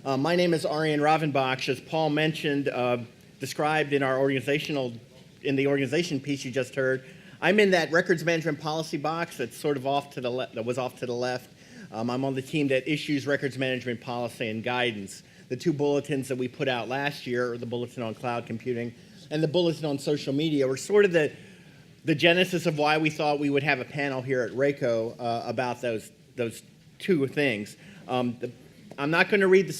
My name is Arian Ravenbach. As Paul mentioned, described in in the organization piece you just heard, I'm in that records management policy box that's sort of off to the left. That was off to the left. I'm on the team that issues records management policy and guidance. The two bulletins that we put out last year, the bulletin on cloud computing and the bulletin on social media, were sort of the genesis of why we thought we would have a panel here at RACO about those two things. I'm not going to read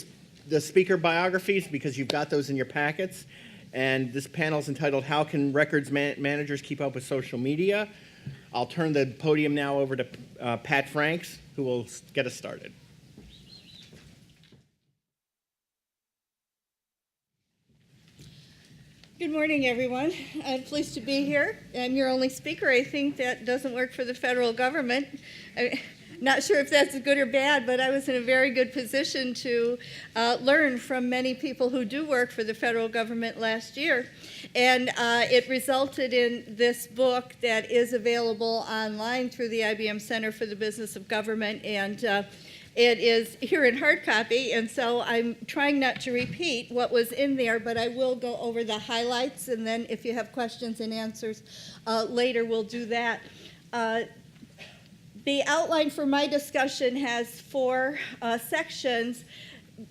the speaker biographies because you've got those in your packets. And this panel is entitled, How Can Records Managers Keep Up with Social Media? I'll turn the podium now over to Pat Franks, who will get us started. Good morning, everyone. I'm pleased to be here. I'm your only speaker. I think that doesn't work for the federal government. I'm not sure if that's good or bad, but I was in a very good position to learn from many people who do work for the federal government last year. And it resulted in this book that is available online through the IBM Center for the Business of Government, and it is here in hard copy, and so I'm trying not to repeat what was in there, but I will go over the highlights, and then if you have questions and answers later, we'll do that. The outline for my discussion has 4 sections.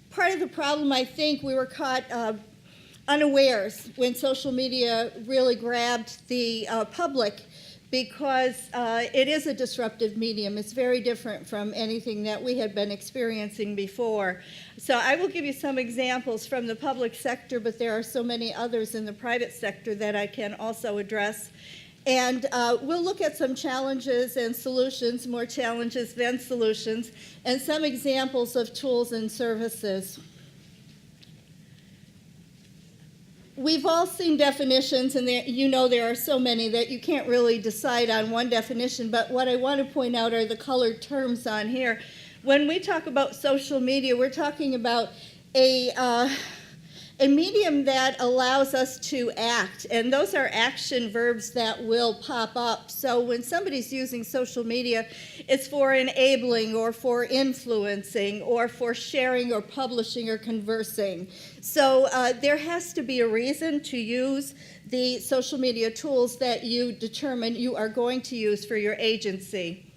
Part of the problem, I think, we were caught unawares when social media really grabbed the public, because it is a disruptive medium. It's very different from anything that we had been experiencing before. So I will give you some examples from the public sector, but there are so many others in the private sector that I can also address. And we'll look at some challenges and solutions, more challenges than solutions, and some examples of tools and services. We've all seen definitions, and there are so many that you can't really decide on one definition, but what I want to point out are the colored terms on here. When we talk about social media, we're talking about a medium that allows us to act, and those are action verbs that will pop up. So when somebody's using social media, it's for enabling or for influencing or for sharing or publishing or conversing. So there has to be a reason to use the social media tools that you determine you are going to use for your agency.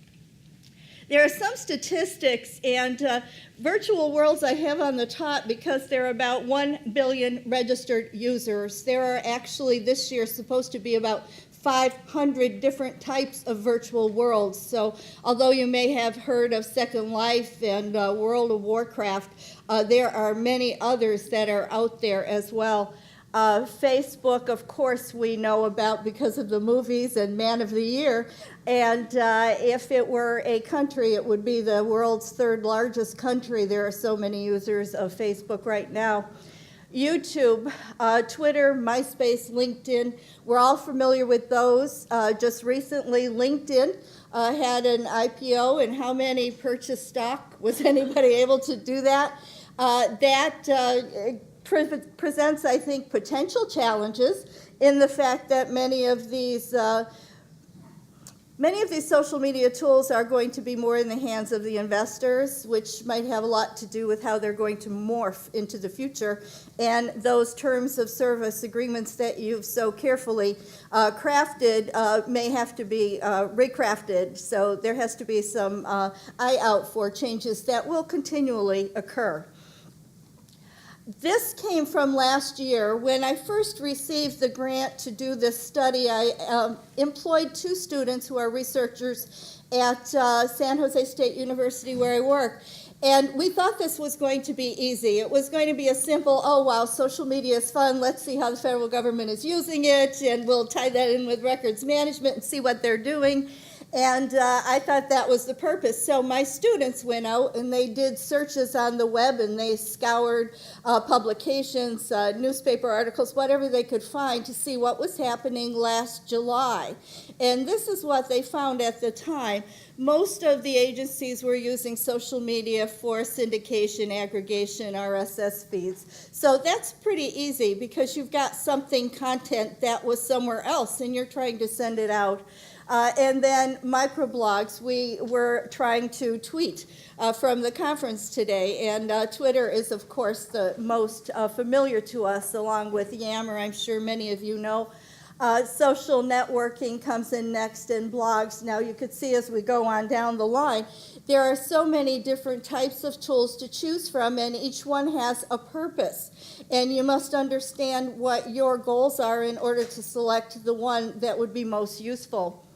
There are some statistics, and virtual worlds I have on the top because there are about 1 billion registered users. There are actually this year supposed to be about 500 different types of virtual worlds. So although you may have heard of Second Life and World of Warcraft, there are many others that are out there as well. Facebook, of course, we know about because of the movies and Man of the Year. And if it were a country, it would be the world's 3rd largest country. There are so many users of Facebook right now. YouTube, Twitter, MySpace, LinkedIn, we're all familiar with those. Just recently, LinkedIn had an IPO, and how many purchased stock? Was anybody able to do that? Presents, I think, potential challenges in the fact that many of these social media tools are going to be more in the hands of the investors, which might have a lot to do with how they're going to morph into the future. And those terms of service agreements that you've so carefully crafted may have to be recrafted. So there has to be some eye out for changes that will continually occur. This came from last year. When I first received the grant to do this study, I employed 2 students who are researchers at San Jose State University where I work. And we thought this was going to be easy. It was going to be a simple, oh, wow, social media is fun. Let's see how the federal government is using it, and we'll tie that in with records management and see what they're doing. And I thought that was the purpose. So my students went out and they did searches on the web, and they scoured publications, newspaper articles, whatever they could find to see what was happening last July. And this is what they found at the time. Most of the agencies were using social media for syndication, aggregation, RSS feeds. So that's pretty easy because you've got content that was somewhere else and you're trying to send it out. And then microblogs. We were trying to tweet from the conference today, and Twitter is, of course, the most familiar to us, along with Yammer. I'm sure many of you know. Social networking comes in next, and blogs. Now you could see as we go on down the line, there are so many different types of tools to choose from, and each one has a purpose. And you must understand what your goals are in order to select the one that would be most useful.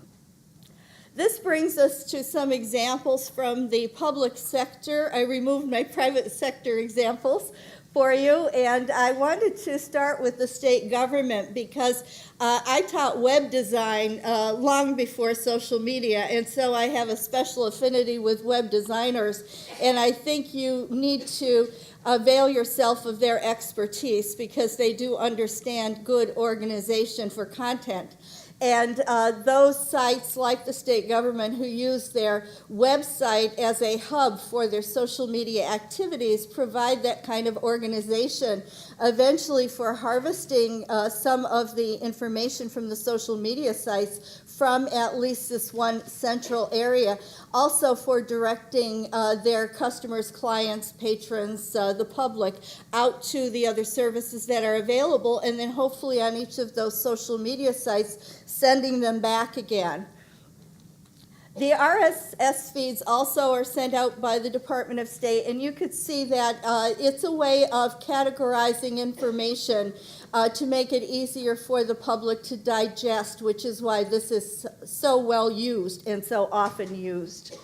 This brings us to some examples from the public sector. I removed my private sector examples for you, and I wanted to start with the state government because I taught web design long before social media, and so I have a special affinity with web designers, and I think you need to avail yourself of their expertise because they do understand good organization for content. And those sites like the state government who use their website as a hub for their social media activities provide that kind of organization eventually for harvesting some of the information from the social media sites from at least this one central area. Also for directing their customers, clients, patrons, the public out to the other services that are available, and then hopefully on each of those social media sites sending them back again. The RSS feeds also are sent out by the Department of State, and you could see that it's a way of categorizing information to make it easier for the public to digest, which is why this is so well used and so often used.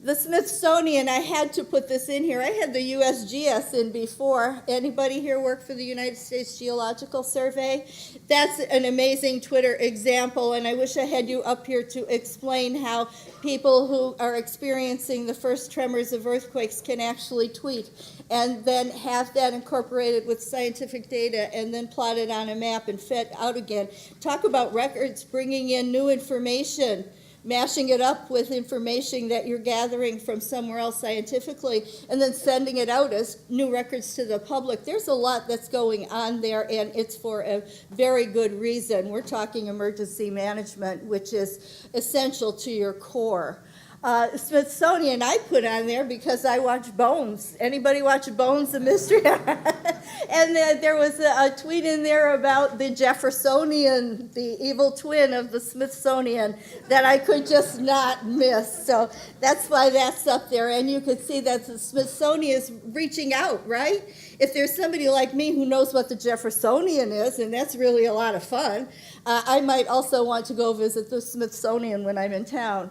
The Smithsonian, I had to put this in here. I had the USGS in before. Anybody here work for the United States Geological Survey? That's an amazing Twitter example, and I wish I had you up here to explain how people who are experiencing the first tremors of earthquakes can actually tweet and then have that incorporated with scientific data and then plotted on a map and fed out again. Talk about records bringing in new information, mashing it up with information that you're gathering from somewhere else scientifically, and then sending it out as new records to the public. There's a lot that's going on there, and it's for a very good reason. We're talking emergency management, which is essential to your core. Smithsonian I put on there because I watch Bones. Anybody watch Bones, the mystery? And there was a tweet in there about the Jeffersonian, the evil twin of the Smithsonian, that I could just not miss. So that's why that's up there. And you can see that the Smithsonian is reaching out, right? If there's somebody like me who knows what the Jeffersonian is, and that's really a lot of fun, I might also want to go visit the Smithsonian when I'm in town.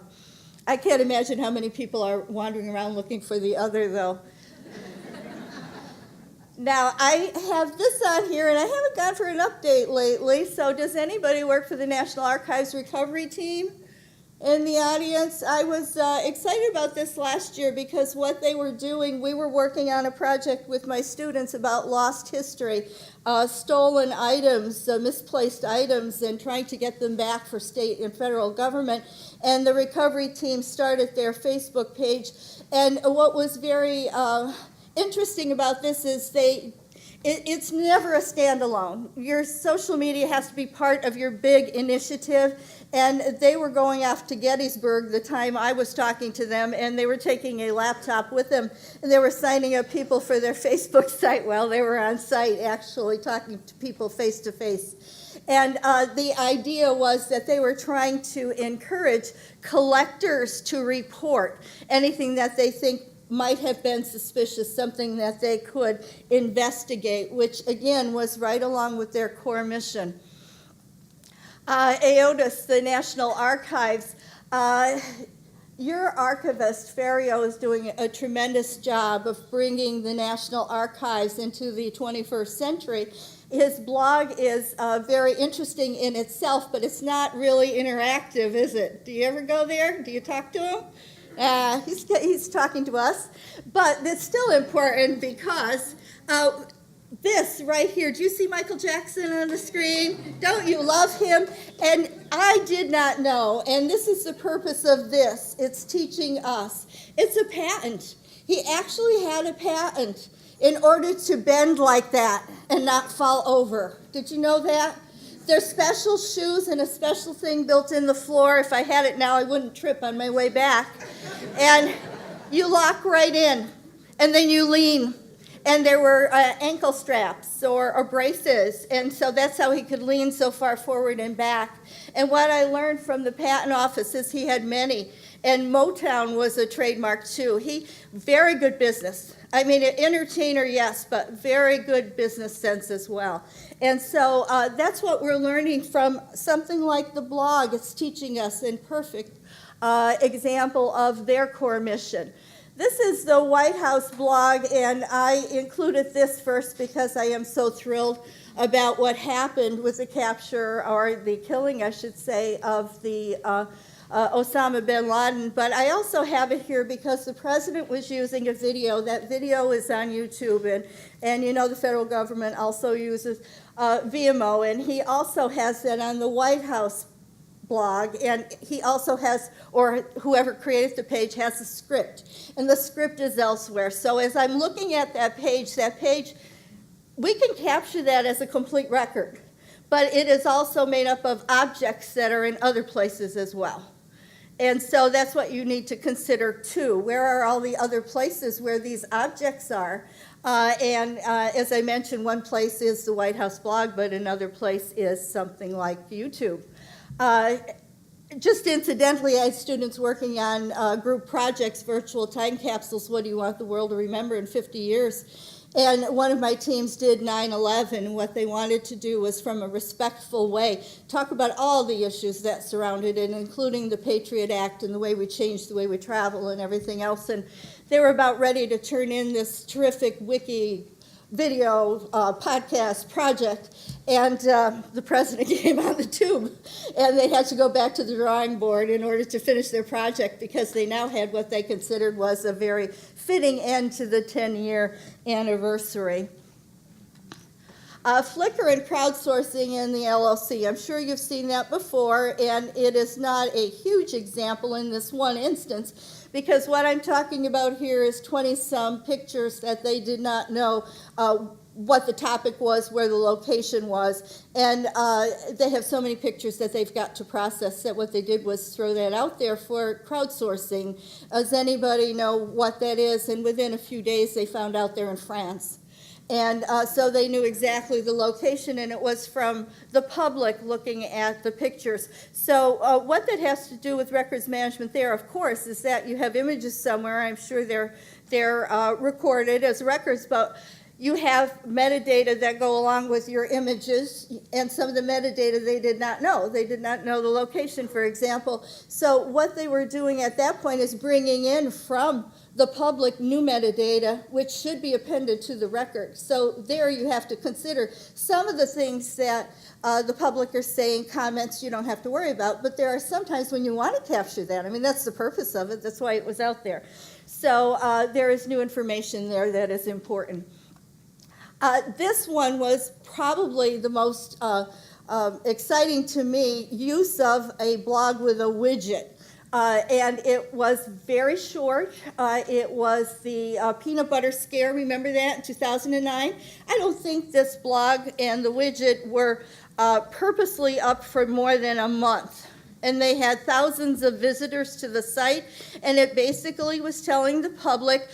I can't imagine how many people are wandering around looking for the other, though. Now, I have this on here, and I haven't gone for an update lately, so does anybody work for the National Archives Recovery Team in the audience? I was excited about this last year because what they were doing, we were working on a project with my students about lost history, stolen items, misplaced items, and trying to get them back for state and federal government. And the recovery team started their Facebook page. And what was very interesting about this is it's never a standalone. Your social media has to be part of your big initiative. And they were going off to Gettysburg the time I was talking to them, and they were taking a laptop with them, and they were signing up people for their Facebook site while they were on site, actually talking to people face to face. And the idea was that they were trying to encourage collectors to report anything that they think might have been suspicious, something that they could investigate, which again was right along with their core mission. AODIS, the National Archives, your archivist, Ferrio, is doing a tremendous job of bringing the National Archives into the 21st century. His blog is very interesting in itself, but it's not really interactive, is it? Do you ever go there? Do you talk to him? He's talking to us. But it's still important because this right here, do you see Michael Jackson on the screen? Don't you love him? And I did not know, and this is the purpose of this. It's teaching us. It's a patent. He actually had a patent in order to bend like that and not fall over. Did you know that? There's special shoes and a special thing built in the floor. If I had it now, I wouldn't trip on my way back. And you lock right in, and then you lean. And there were ankle straps or braces, and so that's how he could lean so far forward and back. And what I learned from the patent office is he had many, and Motown was a trademark too. Very good business. I mean, an entertainer, yes, but very good business sense as well. And so that's what we're learning from something like the blog. It's teaching us in perfect example of their core mission. This is the White House blog, and I included this first because I am so thrilled about what happened with the capture, or the killing, I should say, of the Osama bin Laden. But I also have it here because the president was using a video. That video is on YouTube, and you know the federal government also uses VMO, and he also has that on the White House blog, and he also has, or whoever created the page has a script, and the script is elsewhere. So as I'm looking at that page, we can capture that as a complete record, but it is also made up of objects that are in other places as well. And so that's what you need to consider too. Where are all the other places where these objects are? As I mentioned, one place is the White House blog, but another place is something like YouTube. Just incidentally, I had students working on group projects, virtual time capsules. What do you want the world to remember in 50 years? And one of my teams did 9/11, and what they wanted to do was, from a respectful way, talk about all the issues that surrounded it, including the Patriot Act and the way we changed the way we travel and everything else. And they were about ready to turn in this terrific wiki video podcast project, and the president came on the tube, and they had to go back to the drawing board in order to finish their project, because they now had what they considered was a very fitting end to the 10-year anniversary. Flickr and crowdsourcing in the LLC. I'm sure you've seen that before, and it is not a huge example in this one instance, because what I'm talking about here is 20-some pictures that they did not know what the topic was, where the location was, and they have so many pictures that they've got to process that what they did was throw that out there for crowdsourcing. Does anybody know what that is? And within a few days they found out they're in France. And so they knew exactly the location, and it was from the public looking at the pictures. So what that has to do with records management there, of course, is that you have images somewhere. I'm sure they're recorded as records, but you have metadata that go along with your images, and some of the metadata they did not know. They did not know the location, for example. So what they were doing at that point is bringing in from the public new metadata, which should be appended to the record. So there you have to consider some of the things that the public are saying, comments you don't have to worry about, but there are some times when you want to capture that. I mean, that's the purpose of it. That's why it was out there. So there is new information there that is important. This one was probably the most exciting to me, use of a blog with a widget. And it was very short. It was the peanut butter scare. Remember that in 2009? I don't think this blog and the widget were purposely up for more than a month. And they had thousands of visitors to the site. And it basically was telling the public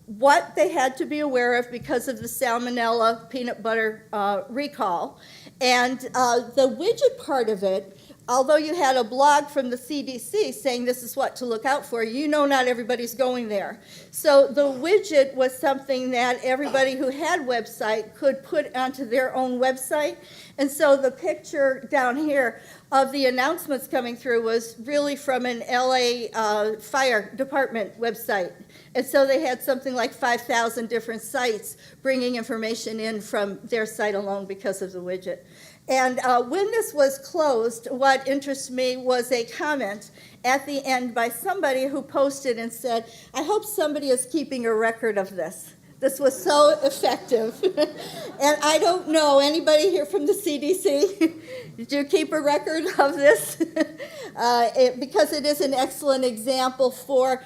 what they had to be aware of because of the salmonella peanut butter recall. And the widget part of it, although you had a blog from the CDC saying this is what to look out for, you know not everybody's going there. So the widget was something that everybody who had website could put onto their own website. And so the picture down here of the announcements coming through was really from an LA fire department website. And so they had something like 5,000 different sites bringing information in from their site alone because of the widget. And when this was closed, what interests me was a comment at the end by somebody who posted and said, I hope somebody is keeping a record of this. This was so effective. And I don't know, anybody here from the CDC? Did you keep a record of this? Because it is an excellent example for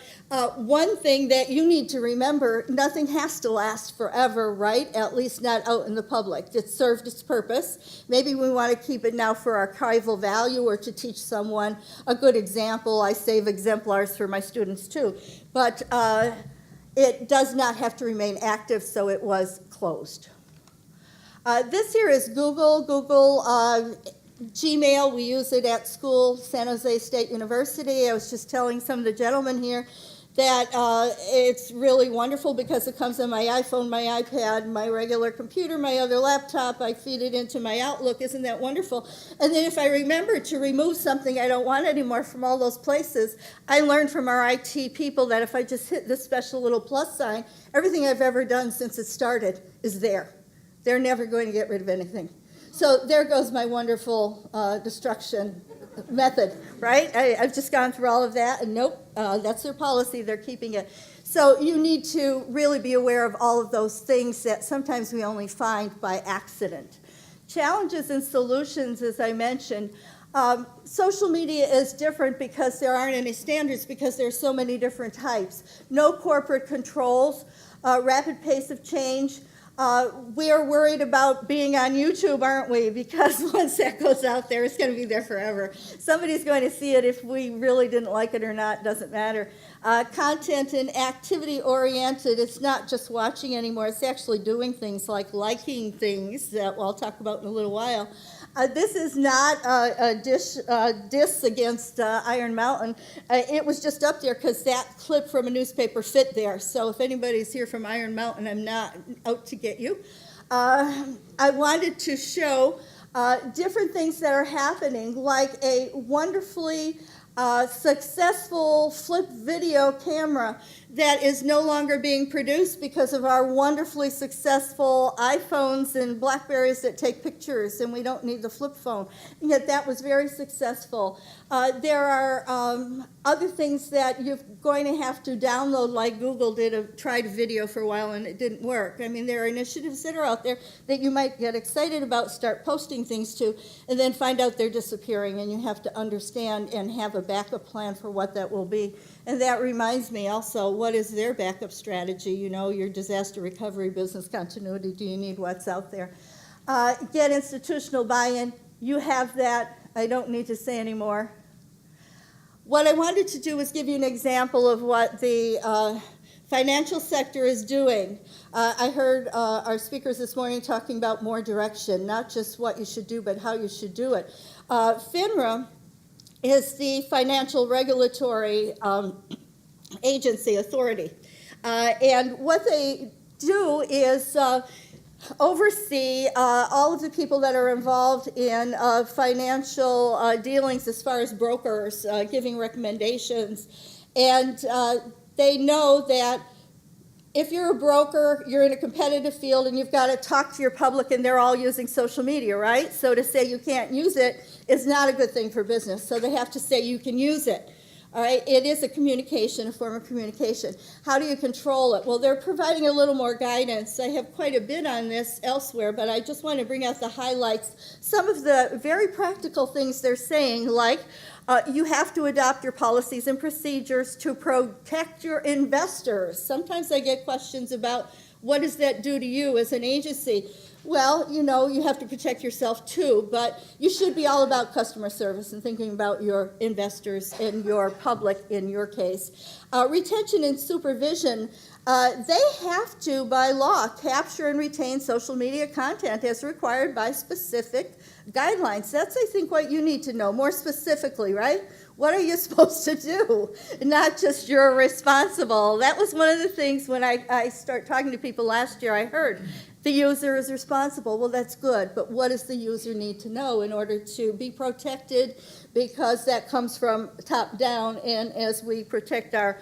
one thing that you need to remember: nothing has to last forever, right? At least not out in the public. It served its purpose. Maybe we want to keep it now for archival value or to teach someone a good example. I save exemplars for my students too. But it does not have to remain active, so it was closed. This here is Google. Gmail, we use it at school, San Jose State University. I was just telling some of the gentlemen here that it's really wonderful because it comes on my iPhone, my iPad, my regular computer, my other laptop. I feed it into my Outlook. Isn't that wonderful? And then if I remember to remove something I don't want anymore from all those places, I learned from our IT people that if I just hit this special little plus sign, everything I've ever done since it started is there. They're never going to get rid of anything. So there goes my wonderful destruction method, right? I've just gone through all of that, and nope, that's their policy. They're keeping it. So you need to really be aware of all of those things that sometimes we only find by accident. Challenges and solutions, as I mentioned. Social media is different because there aren't any standards, because there's so many different types. No corporate controls, rapid pace of change. We are worried about being on YouTube, aren't we? Because once that goes out there, it's going to be there forever. Somebody's going to see it. If we really didn't like it or not, doesn't matter. Content and activity-oriented. It's not just watching anymore. It's actually doing things like liking things that I'll talk about in a little while. This is not a diss against Iron Mountain. It was just up there because that clip from a newspaper fit there. So if anybody's here from Iron Mountain, I'm not out to get you. I wanted to show different things that are happening, like a wonderfully successful flip video camera that is no longer being produced because of our wonderfully successful iPhones and Blackberries that take pictures, and we don't need the flip phone. And yet that was very successful. There are other things that you're going to have to download, like Google tried video for a while and it didn't work. I mean, there are initiatives that are out there that you might get excited about, start posting things to, and then find out they're disappearing, and you have to understand and have a backup plan for what that will be. And that reminds me also, what is their backup strategy? You know, your disaster recovery, business continuity, do you need what's out there? Get institutional buy-in. You have that. I don't need to say anymore. What I wanted to do was give you an example of what the financial sector is doing. I heard our speakers this morning talking about more direction, not just what you should do, but how you should do it. FINRA is the financial regulatory agency, authority. And what they do is oversee all of the people that are involved in financial dealings as far as brokers, giving recommendations. And they know that if you're a broker, you're in a competitive field and you've got to talk to your public, and they're all using social media, right? So to say you can't use it is not a good thing for business. So they have to say you can use it. All right, it is a communication, a form of communication. How do you control it? Well, they're providing a little more guidance. I have quite a bit on this elsewhere, but I just want to bring out the highlights. Some of the very practical things they're saying, like you have to adopt your policies and procedures to protect your investors. Sometimes I get questions about, what does that do to you as an agency? Well, you know, you have to protect yourself too, but you should be all about customer service and thinking about your investors and your public in your case. Retention and supervision, they have to, by law, capture and retain social media content as required by specific guidelines. That's, I think, what you need to know more specifically, right? What are you supposed to do? Not just you're responsible. That was one of the things when I started talking to people last year, I heard the user is responsible. Well, that's good, but what does the user need to know in order to be protected? Because that comes from top down, and as we protect our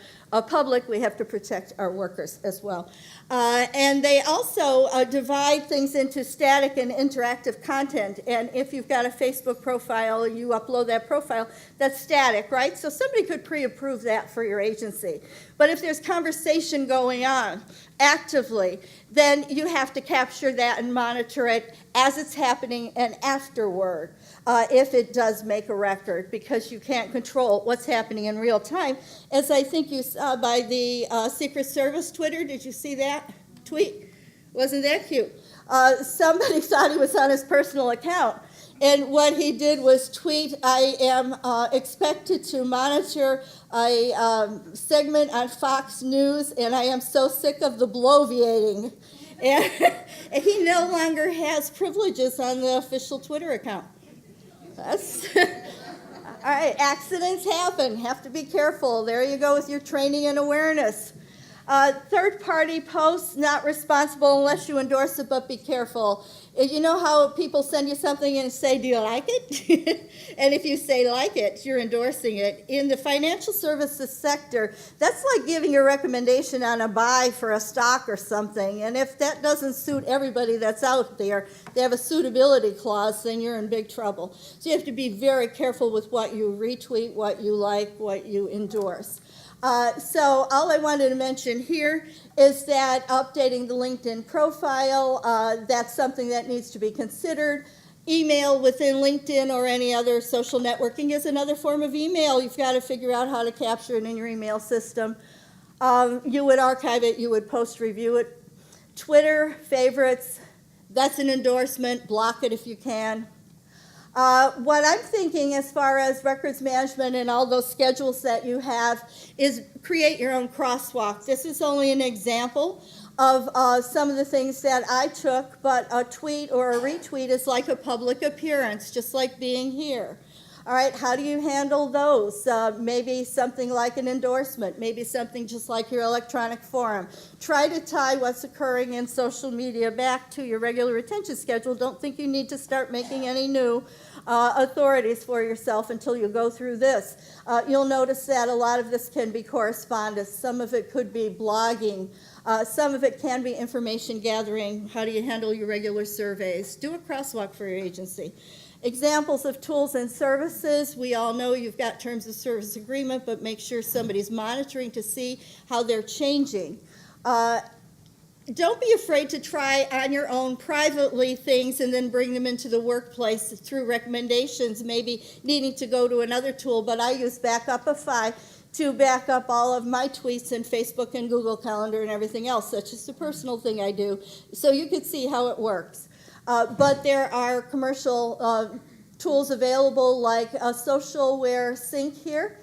public, we have to protect our workers as well. And they also divide things into static and interactive content. And if you've got a Facebook profile, you upload that profile, that's static, right? So somebody could pre-approve that for your agency. But if there's conversation going on actively, then you have to capture that and monitor it as it's happening and afterward, if it does make a record, because you can't control what's happening in real time. As I think you saw by the Secret Service Twitter, did you see that tweet? Wasn't that cute? Somebody thought he was on his personal account. And what he did was tweet, I am expected to monitor a segment on Fox News, and I am so sick of the bloviating. And he no longer has privileges on the official Twitter account. That's all right, accidents happen. Have to be careful. There you go with your training and awareness. Third-party posts, not responsible unless you endorse it, but be careful. You know how people send you something and say, do you like it? And if you say like it, you're endorsing it. In the financial services sector, that's like giving a recommendation on a buy for a stock or something. And if that doesn't suit everybody that's out there, they have a suitability clause, then you're in big trouble. So you have to be very careful with what you retweet, what you like, what you endorse. So all I wanted to mention here is that updating the LinkedIn profile, that's something that needs to be considered. Email within LinkedIn or any other social networking is another form of email. You've got to figure out how to capture it in your email system. You would archive it, you would post review it. Twitter, favorites, that's an endorsement. Block it if you can. What I'm thinking as far as records management and all those schedules that you have is create your own crosswalk. This is only an example of some of the things that I took, but a tweet or a retweet is like a public appearance, just like being here. All right, how do you handle those? Maybe something like an endorsement, maybe something just like your electronic forum. Try to tie what's occurring in social media back to your regular retention schedule. Don't think you need to start making any new authorities for yourself until you go through this. You'll notice that a lot of this can be correspondence. Some of it could be blogging. Some of it can be information gathering. How do you handle your regular surveys? Do a crosswalk for your agency. Examples of tools and services. We all know you've got terms of service agreement, but make sure somebody's monitoring to see how they're changing. Don't be afraid to try on your own privately things and then bring them into the workplace through recommendations, maybe needing to go to another tool, but I use Backupify to back up all of my tweets in Facebook and Google Calendar and everything else. That's just a personal thing I do. So you could see how it works. But there are commercial tools available like Socialware Sync here,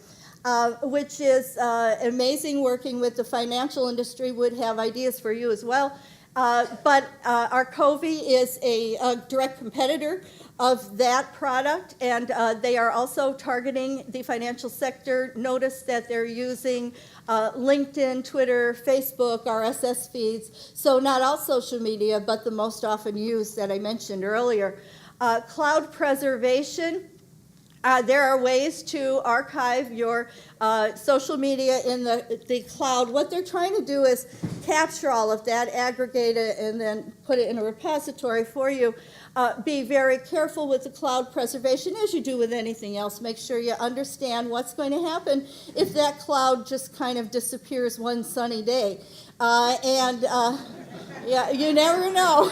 which is amazing. Working with the financial industry would have ideas for you as well. But Arcovi is a direct competitor of that product, and they are also targeting the financial sector. Notice that they're using LinkedIn, Twitter, Facebook, RSS feeds, so not all social media, but the most often used that I mentioned earlier. Cloud preservation. There are ways to archive your social media in the cloud. What they're trying to do is capture all of that, aggregate it, and then put it in a repository for you. Be very careful with the cloud preservation, as you do with anything else. Make sure you understand what's going to happen if that cloud just kind of disappears one sunny day. Yeah, you never know.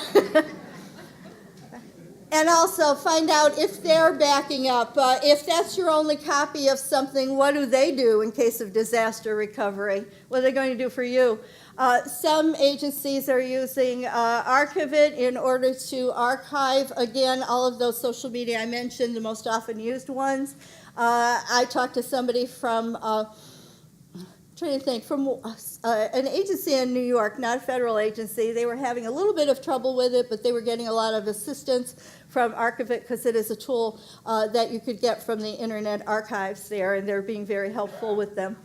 And also find out if they're backing up. If that's your only copy of something, what do they do in case of disaster recovery? What are they going to do for you? Some agencies are using Archivit in order to archive, again, all of those social media I mentioned, the most often used ones. I talked to somebody from from an agency in New York, not a federal agency. They were having a little bit of trouble with it, but they were getting a lot of assistance from Archivit because it is a tool that you could get from the Internet Archives there, and they're being very helpful with them.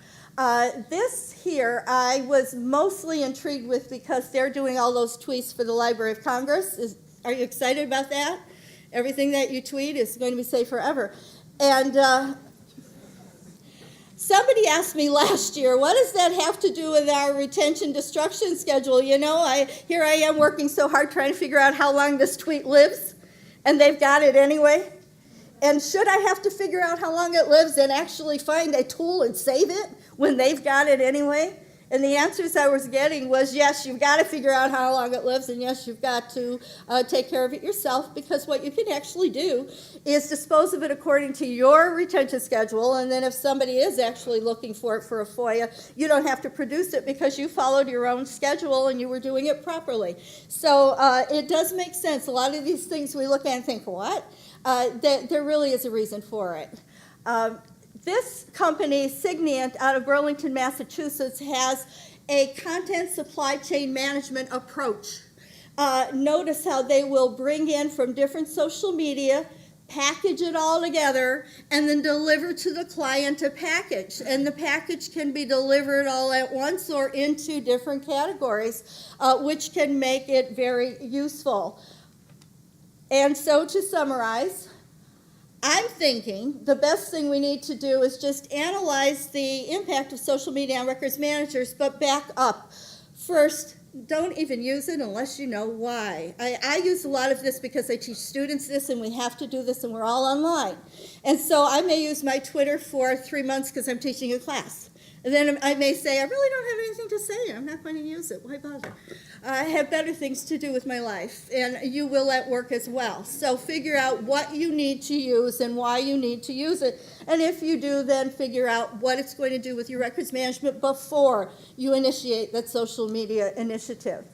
This here I was mostly intrigued with because they're doing all those tweets for the Library of Congress. Are you excited about that? Everything that you tweet is going to be safe forever. And somebody asked me last year, what does that have to do with our retention destruction schedule? You know, here I am working so hard trying to figure out how long this tweet lives, and they've got it anyway. And should I have to figure out how long it lives and actually find a tool and save it when they've got it anyway? And the answers I was getting was, yes, you've got to figure out how long it lives, and yes, you've got to take care of it yourself, because what you can actually do is dispose of it according to your retention schedule, and then if somebody is actually looking for it for a FOIA, you don't have to produce it because you followed your own schedule and you were doing it properly. So it does make sense. A lot of these things we look at and think, what? There really is a reason for it. This company, Signient, out of Burlington, Massachusetts, has a content supply chain management approach. Notice how they will bring in from different social media, package it all together, and then deliver to the client a package. And the package can be delivered all at once or into different categories, which can make it very useful. And so to summarize, I'm thinking the best thing we need to do is just analyze the impact of social media on records managers, but back up. First, don't even use it unless you know why. I use a lot of this because I teach students this, and we have to do this, and we're all online. And so I may use my Twitter for 3 months because I'm teaching a class. And then I may say, I really don't have anything to say. I'm not going to use it. Why bother? I have better things to do with my life, and you will at work as well. So figure out what you need to use and why you need to use it. And if you do, then figure out what it's going to do with your records management before you initiate that social media initiative.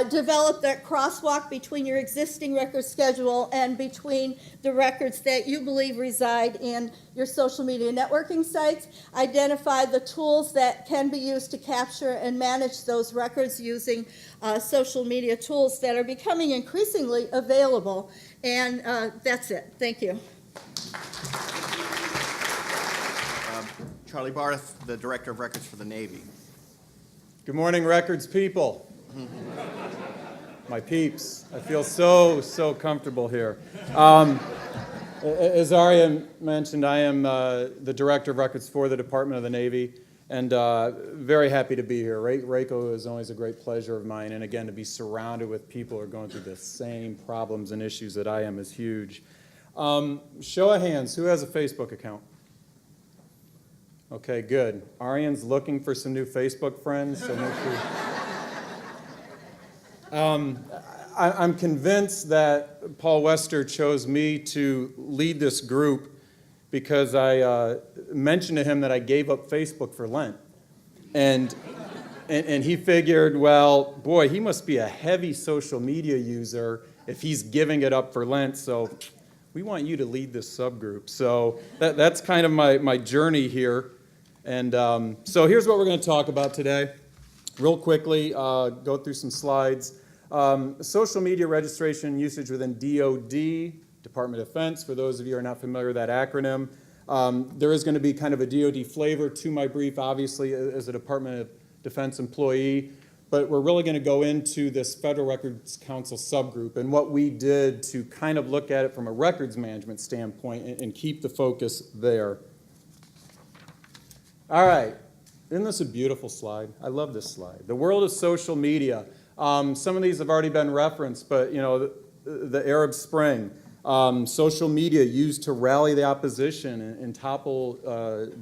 Develop that crosswalk between your existing record schedule and between the records that you believe reside in your social media networking sites. Identify the tools that can be used to capture and manage those records using social media tools that are becoming increasingly available. And that's it. Thank you. Charlie Barth, the Director of Records for the Navy. Good morning, records people. My peeps. I feel so comfortable here. As Aria mentioned, I am the Director of Records for the Department of the Navy, and very happy to be here. RACO is always a great pleasure of mine, and again, to be surrounded with people who are going through the same problems and issues that I am is huge. Show of hands, who has a Facebook account? Okay, good. Arian's looking for some new Facebook friends, so make sure. I'm convinced that Paul Wester chose me to lead this group because I mentioned to him that I gave up Facebook for Lent. And he figured, well, boy, he must be a heavy social media user if he's giving it up for Lent, so we want you to lead this subgroup. So that's kind of my journey here. And so here's what we're going to talk about today. Real quickly, go through some slides. Social media registration and usage within DoD, Department of Defense, for those of you who are not familiar with that acronym. There is going to be kind of a DoD flavor to my brief, obviously, as a Department of Defense employee, but we're really going to go into this Federal Records Council subgroup and what we did to kind of look at it from a records management standpoint and keep the focus there. All right. Isn't this a beautiful slide? I love this slide. The world of social media. Some of these have already been referenced, but you know, the Arab Spring, social media used to rally the opposition and topple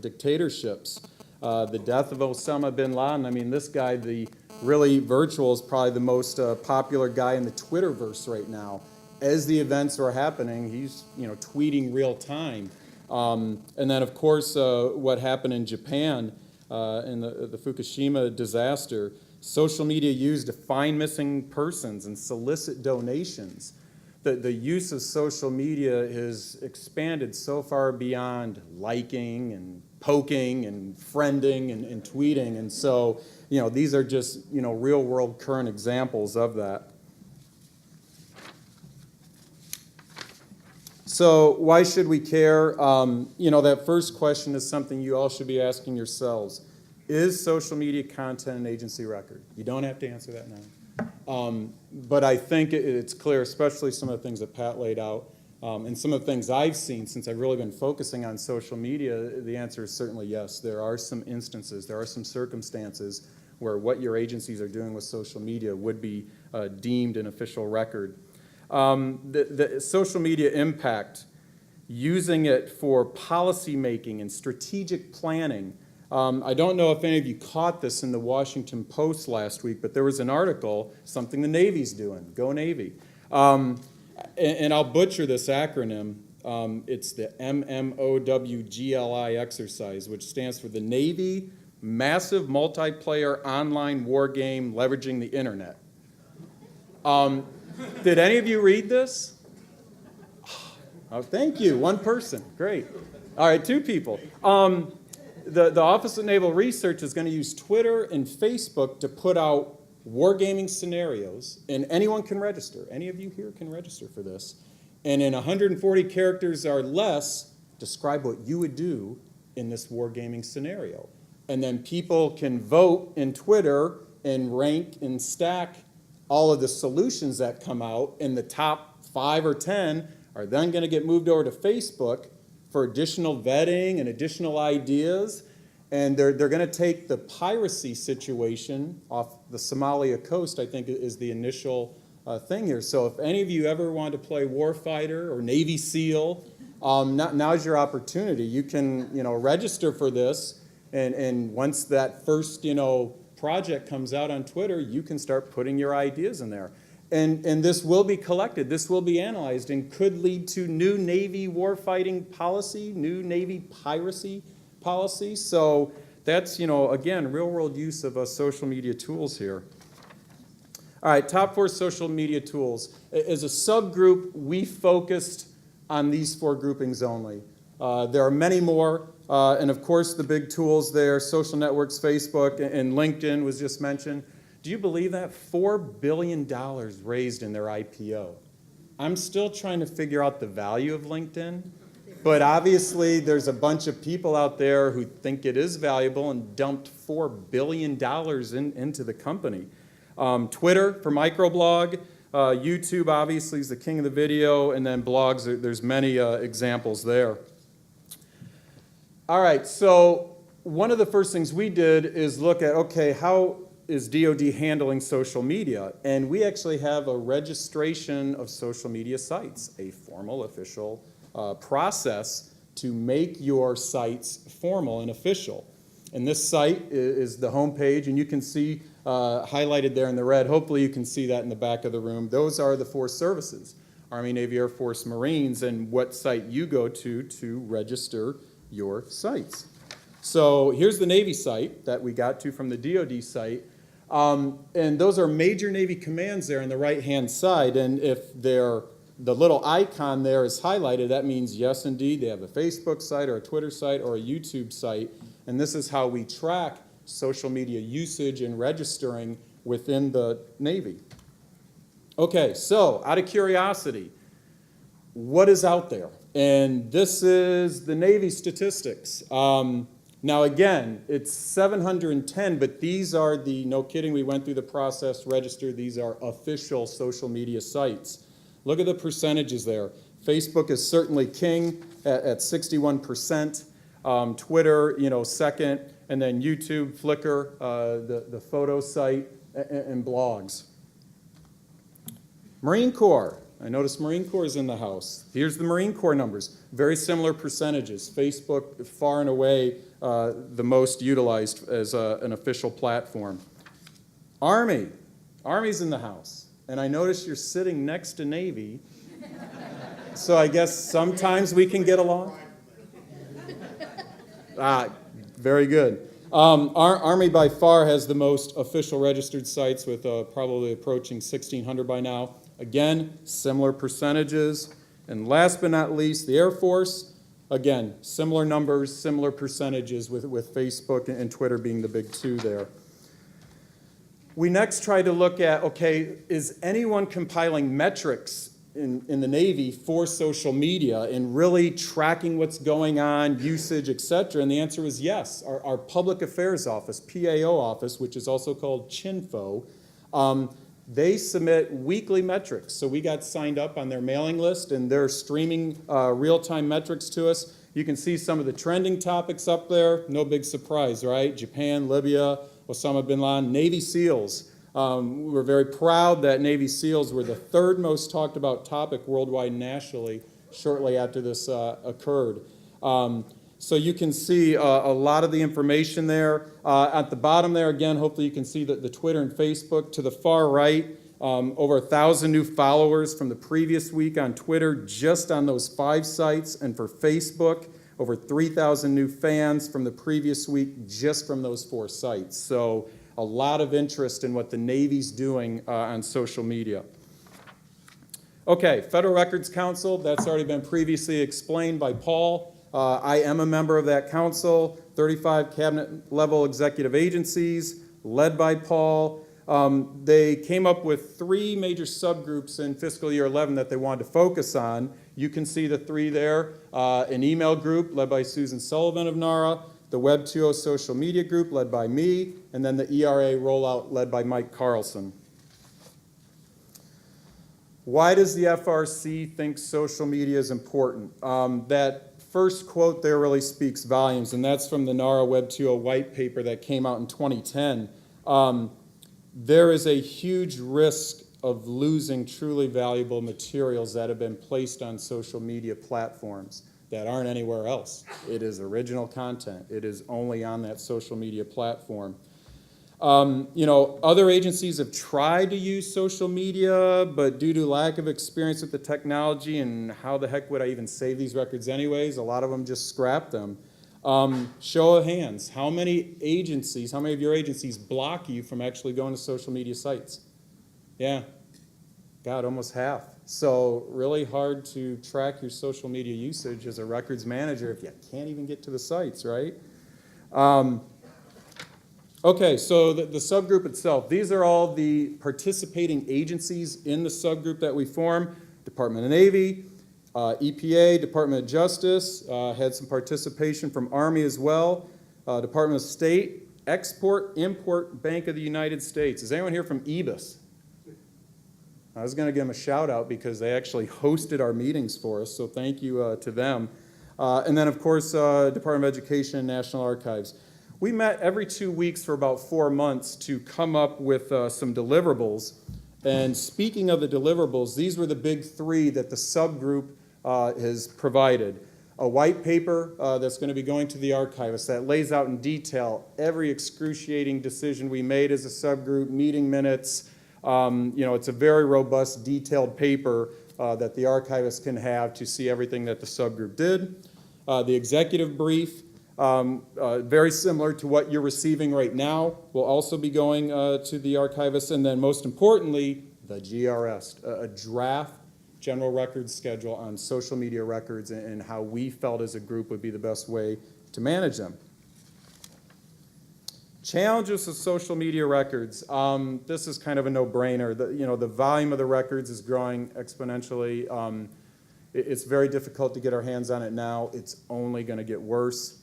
dictatorships. The death of Osama bin Laden. I mean, this guy, the really virtual, is probably the most popular guy in the Twitterverse right now. As the events are happening, he's tweeting real time. And then, of course, what happened in Japan in the Fukushima disaster. Social media used to find missing persons and solicit donations. The use of social media has expanded so far beyond liking and poking and friending and tweeting. And so, these are just, real world current examples of that. So why should we care? That first question is something you all should be asking yourselves. Is social media content an agency record? You don't have to answer that now. But I think it's clear, especially some of the things that Pat laid out, and some of the things I've seen since I've really been focusing on social media, the answer is certainly yes. There are some instances, there are some circumstances where what your agencies are doing with social media would be deemed an official record. The social media impact, using it for policy making and strategic planning, I don't know if any of you caught this in the Washington Post last week, but there was an article, something the Navy's doing. Go Navy. And I'll butcher this acronym. It's the MMOWGLI exercise, which stands for the Navy Massive Multiplayer Online War Game Leveraging the Internet. Did any of you read this? Oh, thank you. One person. Great. All right, 2 people. The Office of Naval Research is going to use Twitter and Facebook to put out wargaming scenarios, and anyone can register. Any of you here can register for this. And in 140 characters or less, describe what you would do in this wargaming scenario. And then people can vote in Twitter and rank and stack all of the solutions that come out, and the top 5 or 10 are then going to get moved over to Facebook for additional vetting and additional ideas. And they're going to take the piracy situation off the Somalia coast, I think is the initial thing here. So if any of you ever want to play Warfighter or Navy SEAL, now's your opportunity. You can register for this, and once that first project comes out on Twitter, you can start putting your ideas in there. And this will be collected, this will be analyzed, and could lead to new Navy warfighting policy, new Navy piracy policy. So that's, again, real-world use of social media tools here. All right, top 4 social media tools. As a subgroup, we focused on these 4 groupings only. There are many more, and of course the big tools there, social networks, Facebook, and LinkedIn was just mentioned. Do you believe that? $4 billion raised in their IPO. I'm still trying to figure out the value of LinkedIn, but obviously there's a bunch of people out there who think it is valuable and dumped $4 billion into the company. Twitter for microblog, YouTube obviously is the king of the video, and then blogs, there's many examples there. All right, so one of the first things we did is look at, okay, how is DoD handling social media? And we actually have a registration of social media sites, a formal official process to make your sites formal and official. And this site is the home page, and you can see highlighted there in the red, hopefully you can see that in the back of the room. Those are the 4 services, Army, Navy, Air Force, Marines, and what site you go to register your sites. So here's the Navy site that we got to from the DoD site. And those are major Navy commands there on the right-hand side. And if the little icon there is highlighted, that means, yes, indeed, they have a Facebook site or a Twitter site or a YouTube site. And this is how we track social media usage and registering within the Navy. Okay, so out of curiosity, what is out there? And this is the Navy statistics. Now again, it's 710, but these are the, no kidding, we went through the process, registered, these are official social media sites. Look at the percentages there. Facebook is certainly king at 61%. Twitter, second, and then YouTube, Flickr, the photo site, and blogs. Marine Corps. I noticed Marine Corps is in the house. Here's the Marine Corps numbers. Very similar percentages. Facebook, far and away, the most utilized as an official platform. Army. Army's in the house. And I notice you're sitting next to Navy. So I guess sometimes we can get along. Very good. Army by far has the most official registered sites with probably approaching 1,600 by now. Again, similar percentages. And last but not least, the Air Force. Again, similar numbers, similar percentages with Facebook and Twitter being the big 2 there. We next try to look at, okay, is anyone compiling metrics in the Navy for social media and really tracking what's going on, usage, et cetera? And the answer is yes. Our Public Affairs Office, PAO office, which is also called CHINFO, they submit weekly metrics. So we got signed up on their mailing list, and they're streaming real-time metrics to us. You can see some of the trending topics up there. No big surprise, right? Japan, Libya, Osama bin Laden, Navy SEALs. We're very proud that Navy SEALs were the 3rd most talked about topic worldwide nationally shortly after this occurred. So you can see a lot of the information there. At the bottom there, again, hopefully you can see the Twitter and Facebook. To the far right, over 1,000 new followers from the previous week on Twitter, just on those 5 sites. And for Facebook, over 3,000 new fans from the previous week, just from those 4 sites. So a lot of interest in what the Navy's doing on social media. Okay, Federal Records Council, that's already been previously explained by Paul. I am a member of that council, 35 cabinet-level executive agencies, led by Paul. They came up with 3 major subgroups in fiscal year 11 that they wanted to focus on. You can see the 3 there. An email group led by Susan Sullivan of NARA, the Web 2.0 social media group led by me, and then the ERA rollout led by Mike Carlson. Why does the FRC think social media is important? That first quote there really speaks volumes, and that's from the NARA Web 2.0 white paper that came out in 2010. There is a huge risk of losing truly valuable materials that have been placed on social media platforms that aren't anywhere else. It is original content. It is only on that social media platform. You know, other agencies have tried to use social media, but due to lack of experience with the technology and how the heck would I even save these records anyways, a lot of them just scrap them. Show of hands, how many of your agencies block you from actually going to social media sites? Yeah, God, almost half. So really hard to track your social media usage as a records manager if you can't even get to the sites, right? Okay, so the subgroup itself, these are all the participating agencies in the subgroup that we form. Department of Navy, EPA, Department of Justice, had some participation from Army as well, Department of State, Export-Import Bank of the United States. Is anyone here from EBIS? I was going to give them a shout out because they actually hosted our meetings for us, so thank you to them. And then, of course, Department of Education and National Archives. We met every 2 weeks for about 4 months to come up with some deliverables. And speaking of the deliverables, these were the big 3 that the subgroup has provided. A white paper that's going to be going to the archivist that lays out in detail every excruciating decision we made as a subgroup, meeting minutes. You know, it's a very robust, detailed paper that the archivist can have to see everything that the subgroup did. The executive brief, very similar to what you're receiving right now, will also be going to the archivist. And then most importantly, the GRS, a draft general records schedule on social media records and how we felt as a group would be the best way to manage them. Challenges of social media records. This is kind of a no-brainer. The volume of the records is growing exponentially. It's very difficult to get our hands on it now. It's only going to get worse.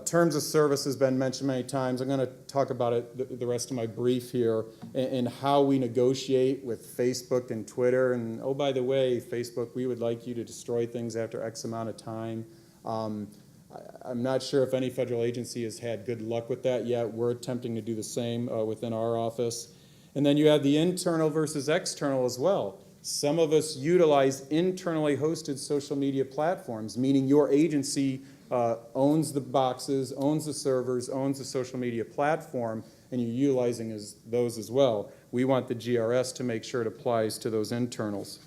Terms of service has been mentioned many times. I'm going to talk about it the rest of my brief here and how we negotiate with Facebook and Twitter. And oh, by the way, Facebook, we would like you to destroy things after X amount of time. I'm not sure if any federal agency has had good luck with that yet. We're attempting to do the same within our office. And then you have the internal versus external as well. Some of us utilize internally hosted social media platforms, meaning your agency owns the boxes, owns the servers, owns the social media platform, and you're utilizing those as well. We want the GRS to make sure it applies to those internals.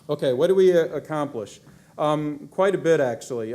Okay, what do we accomplish? Quite a bit, actually.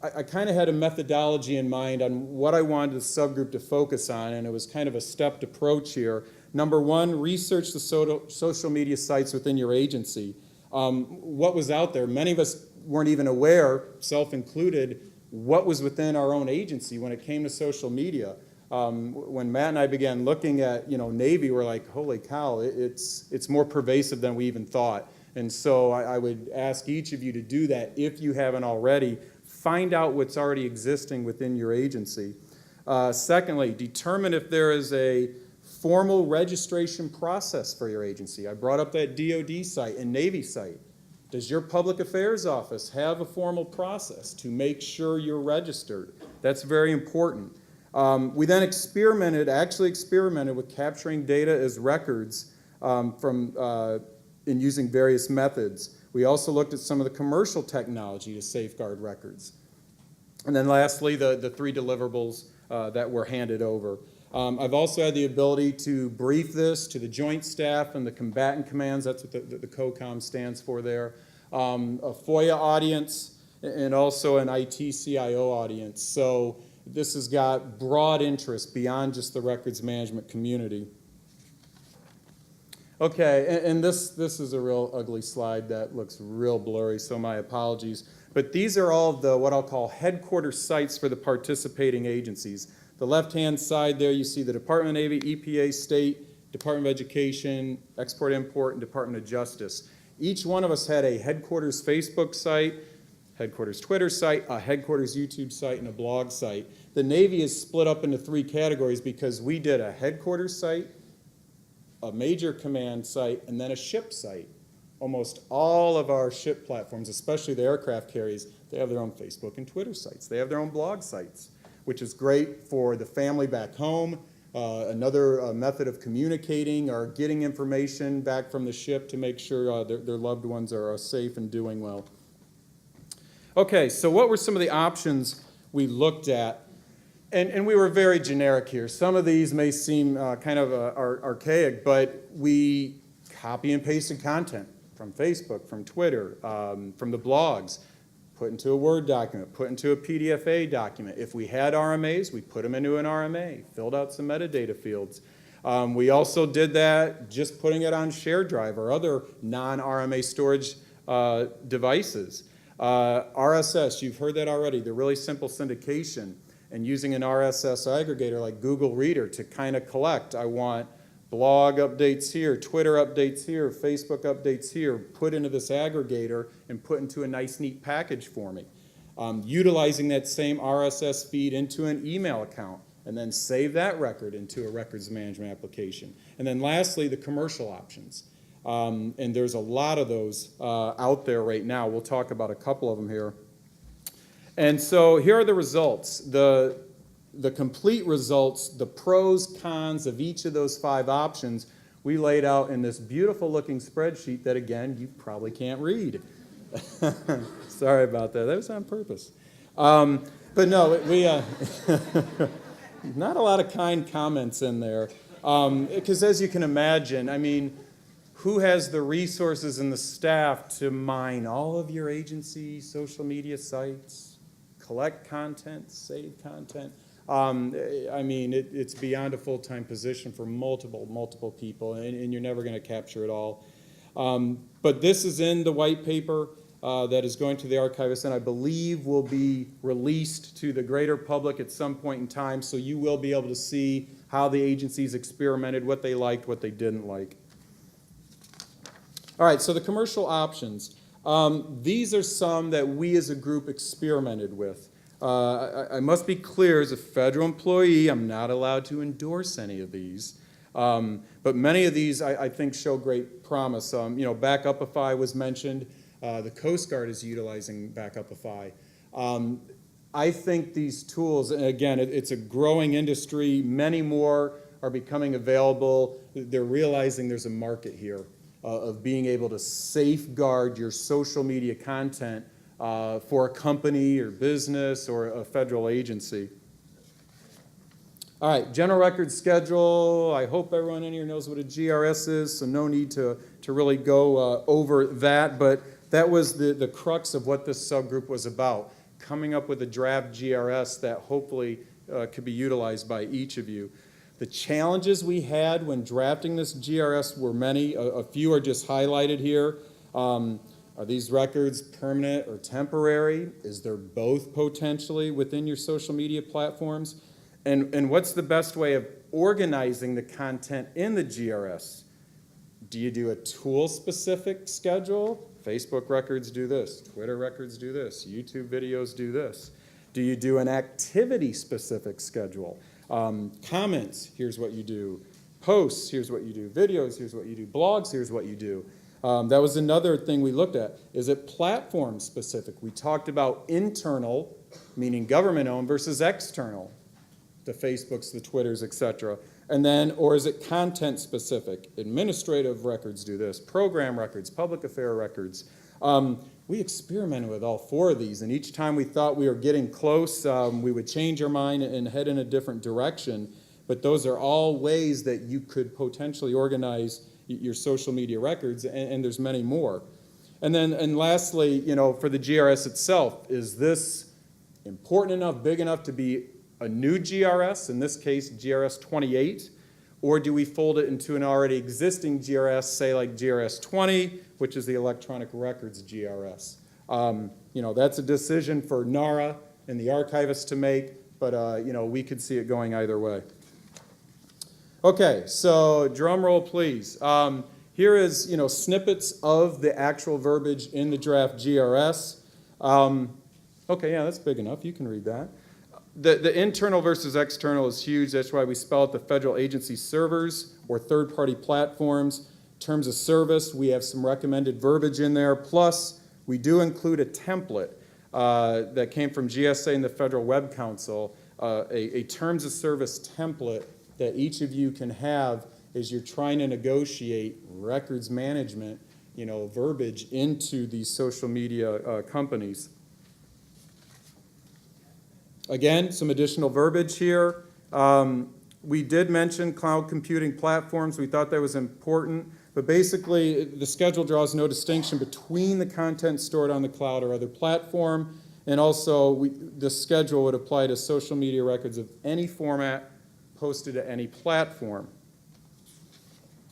I kind of had a methodology in mind on what I wanted the subgroup to focus on, and it was kind of a stepped approach here. Number 1, research the social media sites within your agency. What was out there? Many of us weren't even aware, self-included, what was within our own agency when it came to social media. When Matt and I began looking at Navy, we're like, holy cow, it's more pervasive than we even thought. And so I would ask each of you to do that if you haven't already. Find out what's already existing within your agency. Secondly, determine if there is a formal registration process for your agency. I brought up that DoD site and Navy site. Does your public affairs office have a formal process to make sure you're registered? That's very important. We then actually experimented with capturing data as records in using various methods. We also looked at some of the commercial technology to safeguard records. And then lastly, the 3 deliverables that were handed over. I've also had the ability to brief this to the joint staff and the combatant commands. That's what the COCOM stands for there. A FOIA audience and also an IT CIO audience. So this has got broad interest beyond just the records management community. Okay, and this is a real ugly slide that looks real blurry, so my apologies. But these are all the what I'll call headquarters sites for the participating agencies. The left-hand side there, you see the Department of Navy, EPA, State, Department of Education, Export-Import, and Department of Justice. Each one of us had a headquarters Facebook site, headquarters Twitter site, a headquarters YouTube site, and a blog site. The Navy is split up into 3 categories because we did a headquarters site, a major command site, and then a ship site. Almost all of our ship platforms, especially the aircraft carriers, they have their own Facebook and Twitter sites. They have their own blog sites, which is great for the family back home. Another method of communicating or getting information back from the ship to make sure their loved ones are safe and doing well. Okay, so what were some of the options we looked at? And we were very generic here. Some of these may seem kind of archaic, but we copy and pasted content from Facebook, from Twitter, from the blogs, put into a Word document, put into a PDFA document. If we had RMAs, we put them into an RMA, filled out some metadata fields. We also did that just putting it on shared drive or other non-RMA storage devices. RSS, you've heard that already, the really simple syndication, and using an RSS aggregator like Google Reader to kind of collect, I want blog updates here, Twitter updates here, Facebook updates here, put into this aggregator and put into a nice, neat package for me. Utilizing that same RSS feed into an email account and then save that record into a records management application. And then lastly, the commercial options. And there's a lot of those out there right now. We'll talk about a couple of them here. And so here are the results. The complete results, the pros, cons of each of those 5 options, we laid out in this beautiful looking spreadsheet that, again, you probably can't read. Sorry about that. That was on purpose. But no, we not a lot of kind comments in there. Because as you can imagine, I mean, who has the resources and the staff to mine all of your agency social media sites, collect content, save content? I mean, it's beyond a full-time position for multiple people, and you're never going to capture it all. But this is in the white paper that is going to the archivist, and I believe will be released to the greater public at some point in time, so you will be able to see how the agencies experimented, what they liked, what they didn't like. All right, so the commercial options. These are some that we as a group experimented with. I must be clear, as a federal employee, I'm not allowed to endorse any of these. But many of these, I think, show great promise. You know, Backupify was mentioned. The Coast Guard is utilizing Backupify. I think these tools, and again, it's a growing industry. Many more are becoming available. They're realizing there's a market here of being able to safeguard your social media content for a company or business or a federal agency. All right, general record schedule. I hope everyone in here knows what a GRS is, so no need to really go over that, but that was the crux of what this subgroup was about, coming up with a draft GRS that hopefully could be utilized by each of you. The challenges we had when drafting this GRS were many. A few are just highlighted here. Are these records permanent or temporary? Is there both potentially within your social media platforms? And what's the best way of organizing the content in the GRS? Do you do a tool-specific schedule? Facebook records do this. Twitter records do this. YouTube videos do this. Do you do an activity-specific schedule? Comments, here's what you do. Posts, here's what you do. Videos, here's what you do. Blogs, here's what you do. That was another thing we looked at. Is it platform specific? We talked about internal, meaning government owned, versus external, the Facebooks, the Twitters, etc. And then, or is it content specific? Administrative records do this, program records, public affair records. We experimented with all four of these, and each time we thought we were getting close, we would change our mind and head in a different direction. But those are all ways that you could potentially organize your social media records, and there's many more. And then, and lastly, you know, for the GRS itself, is this important enough, big enough to be a new GRS, in this case GRS 28, or do we fold it into an already existing GRS, say like GRS 20, which is the electronic records GRS? You know, that's a decision for NARA and the archivist to make, but you know, we could see it going either way. Okay, so drum roll, please. Here is, you know, snippets of the actual verbiage in the draft GRS. Okay, yeah, that's big enough. You can read that. The internal versus external is huge. That's why we spell out the federal agency servers or third-party platforms. Terms of service, we have some recommended verbiage in there. Plus, we do include a template that came from GSA and the Federal Web Council, a terms of service template that each of you can have as you're trying to negotiate records management, you know, verbiage into these social media companies. Again, some additional verbiage here. We did mention cloud computing platforms. We thought that was important. But basically, the schedule draws no distinction between the content stored on the cloud or other platform. And also, the schedule would apply to social media records of any format posted to any platform.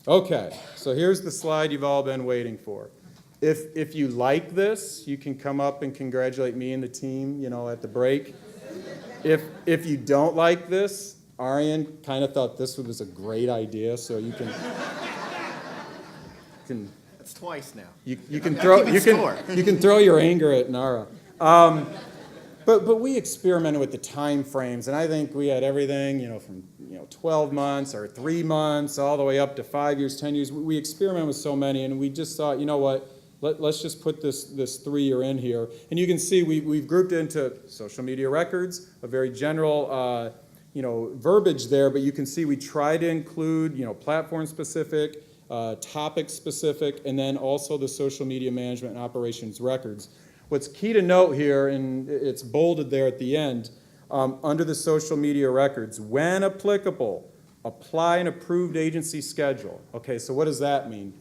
Okay, so here's the slide you've all been waiting for. If you like this, you can come up and congratulate me and the team, you know, at the break. If you don't like this, Arian kind of thought this was a great idea, so you can That's twice now. you can throw your anger at Nara. But we experimented with the time frames, and I think we had everything, you know, from 12 months or 3 months all the way up to 5 years, 10 years. We experimented with so many, and we just thought, you know what? Let's just put this 3-year in here. And you can see we've grouped into social media records, a very general verbiage there, but you can see we try to include platform specific, topic specific, and then also the social media management and operations records. What's key to note here, and it's bolded there at the end, under the social media records, when applicable, apply an approved agency schedule. Okay, so what does that mean?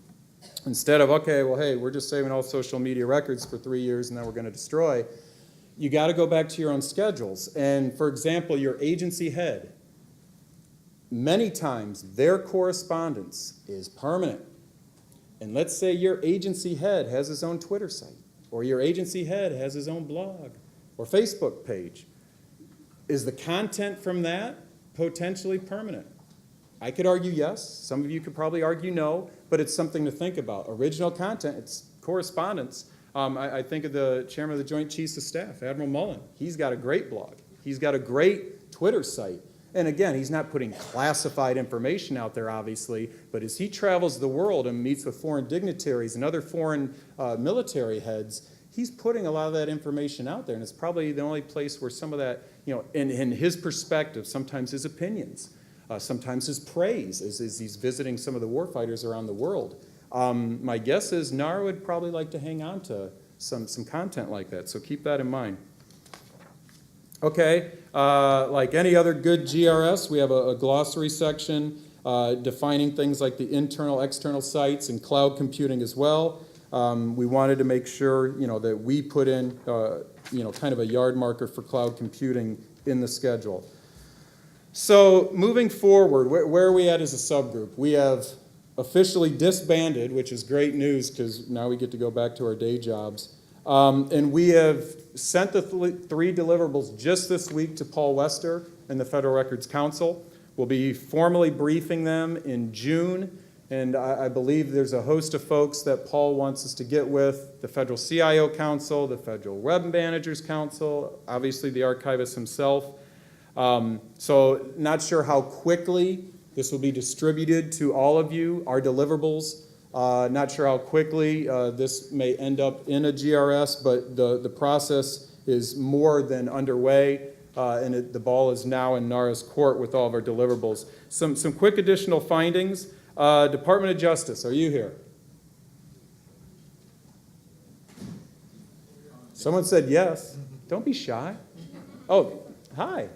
Instead of, okay, well, hey, we're just saving all social media records for 3 years and then we're going to destroy, you got to go back to your own schedules. And for example, your agency head, many times their correspondence is permanent. And let's say your agency head has his own Twitter site, or your agency head has his own blog or Facebook page. Is the content from that potentially permanent? I could argue yes. Some of you could probably argue no, but it's something to think about. Original content, it's correspondence. I think of the chairman of the Joint Chiefs of Staff, Admiral Mullen. He's got a great blog. He's got a great Twitter site. And again, he's not putting classified information out there, obviously, but as he travels the world and meets with foreign dignitaries and other foreign military heads, he's putting a lot of that information out there, and it's probably the only place where some of that, in his perspective, sometimes his opinions, sometimes his praise as he's visiting some of the warfighters around the world. My guess is NAR would probably like to hang on to some content like that, so keep that in mind. Okay, like any other good GRS, we have a glossary section defining things like the internal, external sites and cloud computing as well. We wanted to make sure, that we put in, kind of a yard marker for cloud computing in the schedule. So moving forward, where are we at as a subgroup? We have officially disbanded, which is great news because now we get to go back to our day jobs. And we have sent the 3 deliverables just this week to Paul Wester and the Federal Records Council. We'll be formally briefing them in June, and I believe there's a host of folks that Paul wants us to get with, the Federal CIO Council, the Federal Web Managers Council, obviously the archivist himself. So not sure how quickly this will be distributed to all of you, our deliverables. Not sure how quickly this may end up in a GRS, but the process is more than underway. and the ball is now in NARA's court with all of our deliverables. Some quick additional findings. Department of Justice, are you here? Someone said yes. Don't be shy. Oh, hi.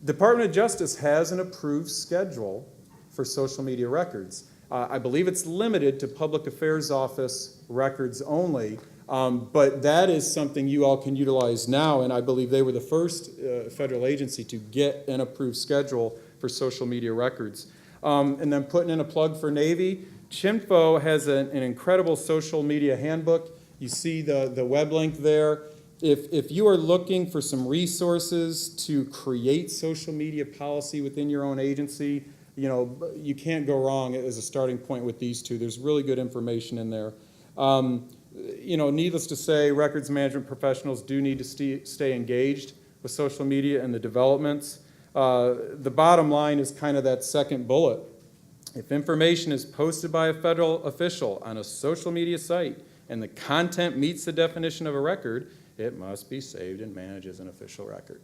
Department of Justice has an approved schedule for social media records. I believe it's limited to Public Affairs Office records only, but that is something you all can utilize now, and I believe they were the first federal agency to get an approved schedule for social media records. And then putting in a plug for Navy, CHINFO has an incredible social media handbook. You see the web link there. If you are looking for some resources to create social media policy within your own agency, you can't go wrong as a starting point with these two. There's really good information in there. Needless to say, records management professionals do need to stay engaged with social media and the developments. The bottom line is kind of that second bullet. If information is posted by a federal official on a social media site and the content meets the definition of a record, it must be saved and managed as an official record.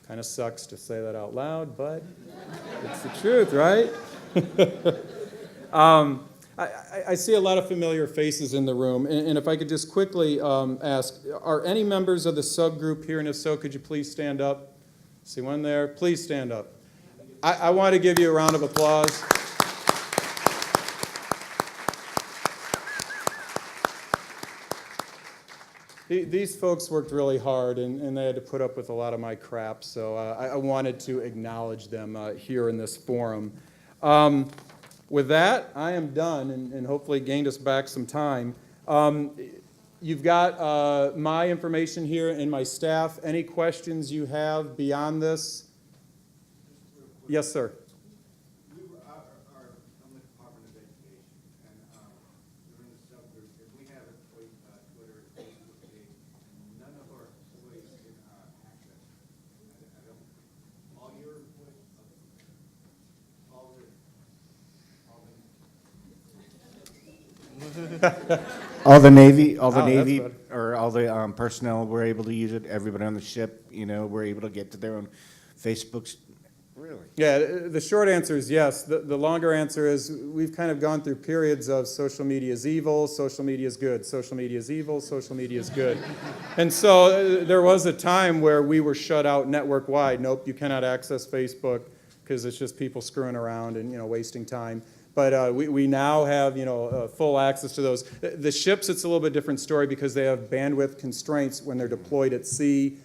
Kind of sucks to say that out loud, but it's the truth, right? I see a lot of familiar faces in the room, and if I could just quickly ask, are any members of the subgroup here, and if so, could you please stand up? See one there? Please stand up. I want to give you a round of applause. These folks worked really hard, and they had to put up with a lot of my crap, so I wanted to acknowledge them here in this forum. With that, I am done, and hopefully gained us back some time. You've got my information here and my staff. Any questions you have beyond this? Yes, sir. I'm the Department of Education, and we're in the subgroup. If we have a Twitter, Facebook page, none of our employees can access. I don't. All your employees, All the Navy, Oh, that's good. or all the personnel were able to use it. Everybody on the ship, were able to get to their own Facebooks. Really? Yeah, the short answer is yes. The longer answer is we've kind of gone through periods of social media is evil, social media is good, social media is evil, social media is good. And so there was a time where we were shut out network-wide. Nope, you cannot access Facebook because it's just people screwing around and wasting time. But we now have full access to those. The ships, it's a little bit different story because they have bandwidth constraints when they're deployed at sea.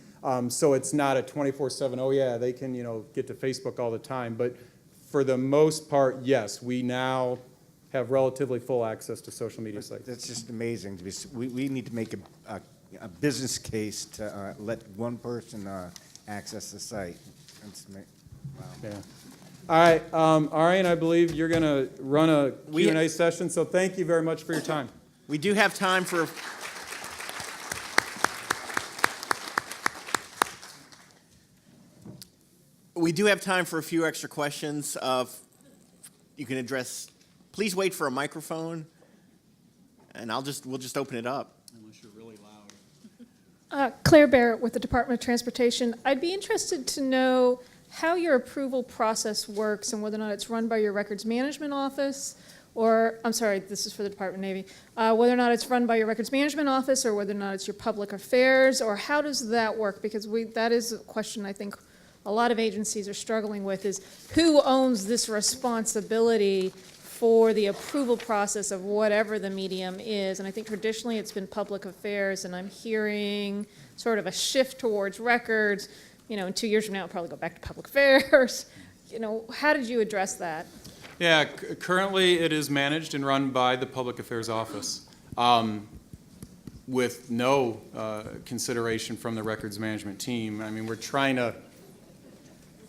So it's not a 24/7, oh yeah, they can get to Facebook all the time. But for the most part, yes, we now have relatively full access to social media sites. That's just amazing. We need to make a business case to let one person access the site. Wow. Yeah. All right, Arian, I believe you're going to run a Q&A session, so thank you very much for your time. We do have time for a few extra questions. You can address. Please wait for a microphone, and we'll just open it up. Unless you're really loud. Claire Barrett with the Department of Transportation. I'd be interested to know how your approval process works and whether or not it's run by your records management office, or, I'm sorry, this is for the Department of Navy, whether or not it's run by your records management office or whether or not it's your public affairs, or how does that work? Because that is a question I think a lot of agencies are struggling with, is who owns this responsibility for the approval process of whatever the medium is. And I think traditionally it's been public affairs, and I'm hearing sort of a shift towards records. In 2 years from now, it'll probably go back to public affairs. How did you address that? Yeah, currently it is managed and run by the Public Affairs Office with no consideration from the records management team. I mean, we're trying to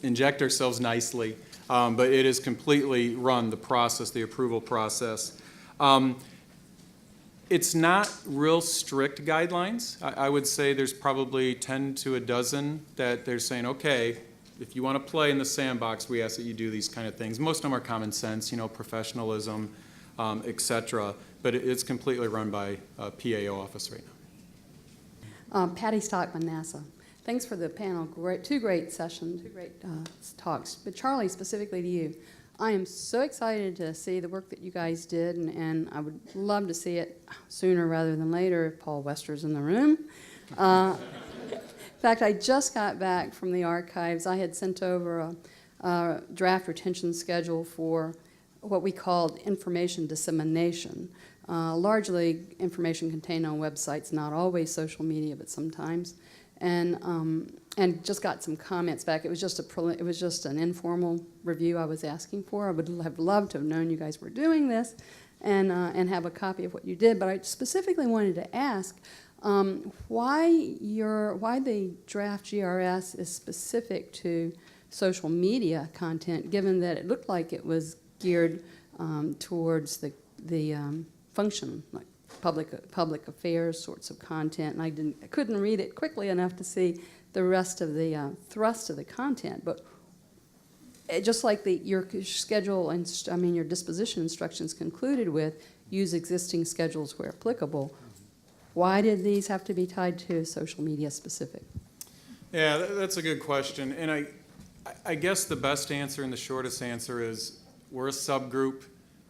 inject ourselves nicely, but it is completely run, the process, the approval process. It's not real strict guidelines. I would say there's probably 10 to a dozen that they're saying, okay, if you want to play in the sandbox, we ask that you do these kind of things. Most of them are common sense, professionalism, et cetera, but it's completely run by PAO office right now. Patty Stockman, NASA. Thanks for the panel. Two great sessions, two great talks. But Charlie, specifically to you, I am so excited to see the work that you guys did, and I would love to see it sooner rather than later if Paul Wester's in the room. In fact, I just got back from the archives. I had sent over a draft retention schedule for what we called information dissemination. Largely information contained on websites, not always social media, but sometimes. And just got some comments back. It was just an informal review I was asking for. I would have loved to have known you guys were doing this, and have a copy of what you did. But I specifically wanted to ask why the draft GRS is specific to social media content, given that it looked like it was geared towards the function, like public affairs sorts of content, and I couldn't read it quickly enough to see the rest of the thrust of the content. But just like your schedule and your disposition instructions concluded with use existing schedules where applicable, why did these have to be tied to social media specific? Yeah, that's a good question. And I guess the best answer and the shortest answer is we're a subgroup.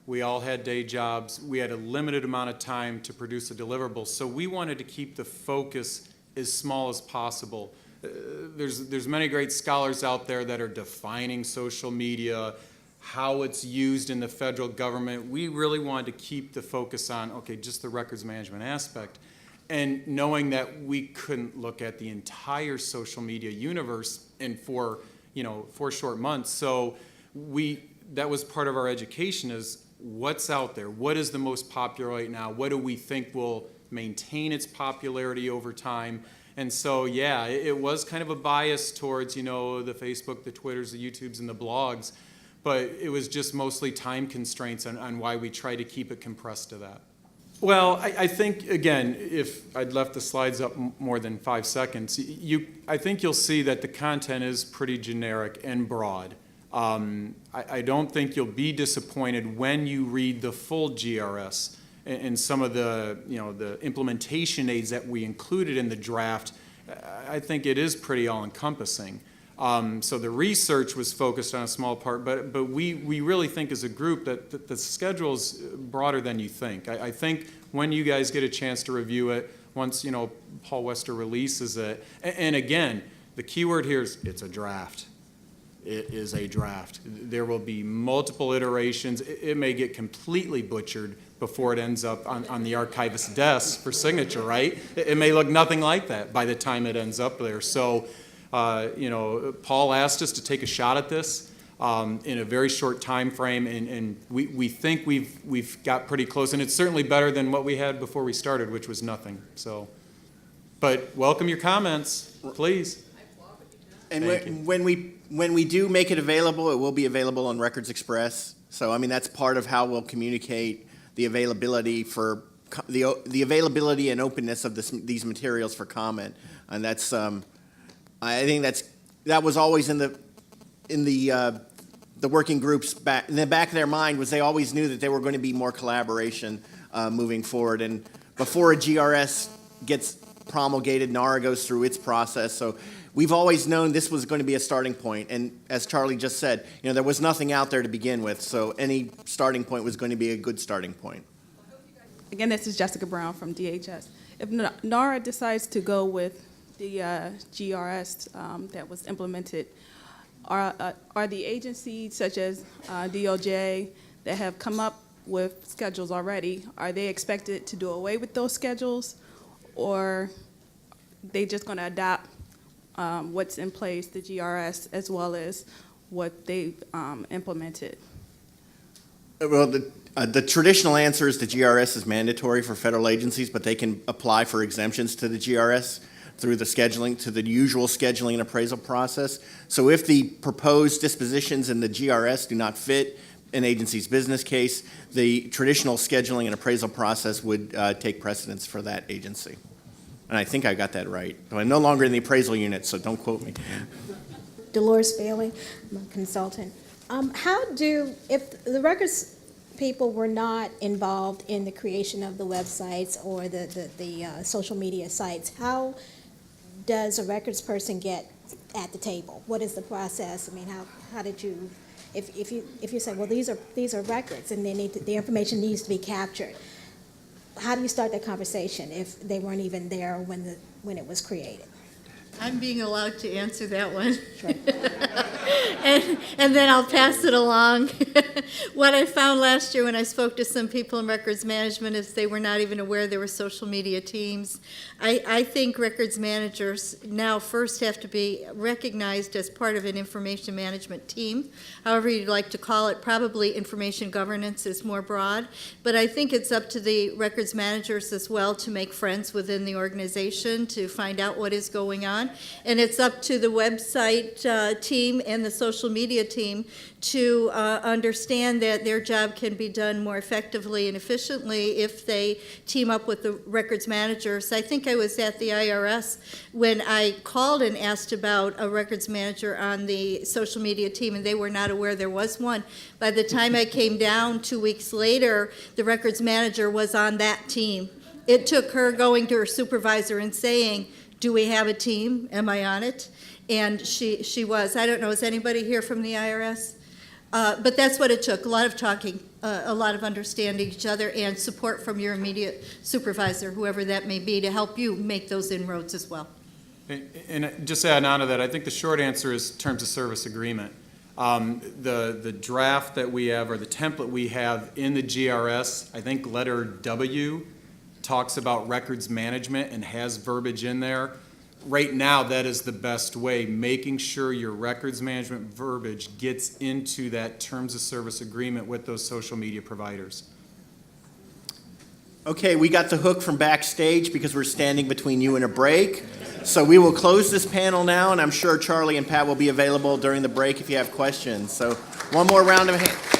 We all had day jobs. We had a limited amount of time to produce a deliverable. So we wanted to keep the focus as small as possible. There's many great scholars out there that are defining social media, how it's used in the federal government. We really wanted to keep the focus on, okay, just the records management aspect. And knowing that we couldn't look at the entire social media universe in 4 short months. So that was part of our education, is what's out there, what is the most popular right now, what do we think will maintain its popularity over time. And so, yeah, it was kind of a bias towards, the Facebook, the Twitters, the YouTubes, and the blogs, but it was just mostly time constraints on why we try to keep it compressed to that. Well, I think, again, if I'd left the slides up more than 5 seconds, I think you'll see that the content is pretty generic and broad. I don't think you'll be disappointed when you read the full GRS and some of the, the implementation aids that we included in the draft. I think it is pretty all-encompassing. So the research was focused on a small part, but we really think as a group that the schedule's broader than you think. I think when you guys get a chance to review it, once, Paul Wester releases it, and again, the key word here is it's a draft. It is a draft. There will be multiple iterations. It may get completely butchered before it ends up on the archivist's desk for signature, right? It may look nothing like that by the time it ends up there. So, Paul asked us to take a shot at this in a very short time frame, and we think we've got pretty close, and it's certainly better than what we had before we started, which was nothing. So, but welcome your comments, please. And when we do make it available, it will be available on Records Express. So that's part of how we'll communicate the availability for the availability and openness of these materials for comment. And that's I think that was always in the working groups back in the back of their mind, was they always knew that there were going to be more collaboration moving forward. And before a GRS gets promulgated, NARA goes through its process. So we've always known this was going to be a starting point. And as Charlie just said, there was nothing out there to begin with. So any starting point was going to be a good starting point. Again, this is Jessica Brown from DHS. If NARA decides to go with the GRS that was implemented, are the agencies such as DOJ that have come up with schedules already, are they expected to do away with those schedules, or they just going to adopt what's in place, the GRS, as well as what they've implemented? Well, the traditional answer is the GRS is mandatory for federal agencies, but they can apply for exemptions to the GRS through the usual scheduling and appraisal process. So if the proposed dispositions in the GRS do not fit an agency's business case, the traditional scheduling and appraisal process would take precedence for that agency. And I think I got that right. I'm no longer in the appraisal unit, so don't quote me. Dolores Bailey, I'm a consultant. If the records people were not involved in the creation of the websites or the social media sites, how does a records person get at the table? What is the process? I mean, how did you, if you say, well, these are records and the information needs to be captured, how do you start that conversation if they weren't even there when it was created? I'm being allowed to answer that one. Sure. And then I'll pass it along. What I found last year when I spoke to some people in records management is they were not even aware there were social media teams. I think records managers now first have to be recognized as part of an information management team, however you'd like to call it. Probably information governance is more broad, but I think it's up to the records managers as well to make friends within the organization, to find out what is going on. And it's up to the website team and the social media team to understand that their job can be done more effectively and efficiently if they team up with the records managers. I think I was at the IRS when I called and asked about a records manager on the social media team, and they were not aware there was one. By the time I came down 2 weeks later, the records manager was on that team. It took her going to her supervisor and saying, do we have a team? Am I on it? And she was. I don't know, is anybody here from the IRS? But that's what it took, a lot of talking, a lot of understanding each other, and support from your immediate supervisor, whoever that may be, to help you make those inroads as well. And just adding on to that, I think the short answer is terms of service agreement. The draft that we have, or the template we have in the GRS, I think letter W talks about records management and has verbiage in there. Right now, that is the best way, making sure your records management verbiage gets into that terms of service agreement with those social media providers. Okay, we got the hook from backstage because we're standing between you and a break. So we will close this panel now, and I'm sure Charlie and Pat will be available during the break if you have questions. So one more round of hands.